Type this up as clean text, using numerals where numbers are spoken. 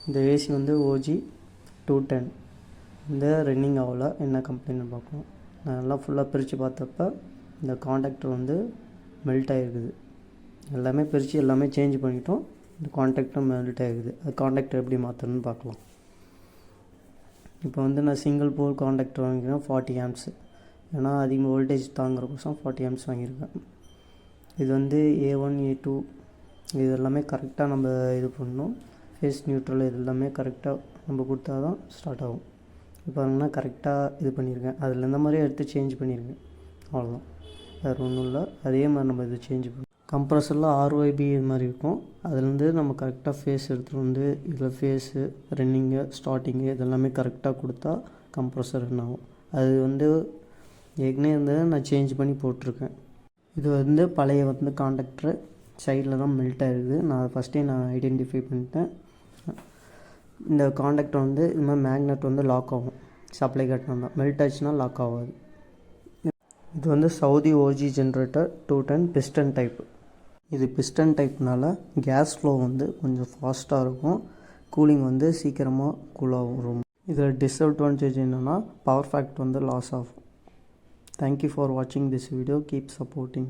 இந்த ஏசி வந்து ஓஜி 210 இந்த ரன்னிங் ஆகல, என்ன கம்ப்ளைண்ட்னு பார்க்கணும். நான் நல்லா ஃபுல்லாக பிரித்து பார்த்தப்ப இந்த காண்டாக்டர் வந்து மெல்ட் ஆகிருக்குது. எல்லாமே பிரித்து எல்லாமே சேஞ்ச் பண்ணிட்டோம். இந்த காண்டாக்டர் மெல்ட் ஆகிருக்குது. அது காண்டாக்டர் எப்படி மாற்றணும்னு பார்க்கலாம். இப்போ வந்து நான் சிங்கிள் போல் காண்டாக்டர் வாங்கிக்கிறேன் 40 ஆம்ப்ஸ். ஏன்னா அதிகமாக வோல்டேஜ் தாங்குறக்கோசம் 40 ஆம்ப்ஸ் வாங்கியிருக்கேன். இது வந்து A1 A2 இது எல்லாமே கரெக்டாக நம்ம இது பண்ணணும். ஃபேஸ் நியூட்ரல் இது எல்லாமே கரெக்டாக நம்ம கொடுத்தா தான் ஸ்டார்ட் ஆகும். இப்போ பாருங்கன்னா கரெக்டாக இது பண்ணியிருக்கேன். அதில் இந்த மாதிரியே எடுத்து சேஞ்ச் பண்ணியிருக்கேன். அவ்வளோதான், வேறு ஒன்றும் இல்லை. அதே மாதிரி நம்ம இது சேஞ்ச் பண்ணணும். கம்ப்ரஸரில் RYB இது மாதிரி இருக்கும். அதுலேருந்து நம்ம கரெக்டாக ஃபேஸ் எடுத்துகிட்டு வந்து இதில் ஃபேஸு ரன்னிங்கு ஸ்டார்டிங்கு இதெல்லாமே கரெக்டாக கொடுத்தா கம்ப்ரஸர் ரன் ஆகும். அது வந்து ஏற்கனவே இருந்தது நான் சேஞ்ச் பண்ணி போட்டிருக்கேன். இது வந்து பழைய வந்து காண்டாக்டரு சைடில் தான் மெல்ட் ஆகிருக்குது. நான் ஃபஸ்ட்டே ஐடென்டிஃபை பண்ணிட்டேன். இந்த காண்டாக்டர் வந்து இது மாதிரி மேக்னெட் வந்து லாக் ஆகும். சப்ளை கட்டினா மெல்ட் ஆச்சுன்னா லாக் ஆகாது. இது வந்து Saudi OG generator 210 piston type. இது பிஸ்டன் டைப்னால கேஸ் ஃப்ளோ வந்து கொஞ்சம் ஃபாஸ்ட்டாக இருக்கும். கூலிங் வந்து சீக்கிரமாக கூலாகும் ரூம். இதில் டிஸ்அட்வான்டேஜ் என்னென்னா பவர் ஃபேக்ட் வந்து லாஸ் ஆகும். தேங்க்யூ ஃபார் வாட்சிங் திஸ் வீடியோ. Keep supporting.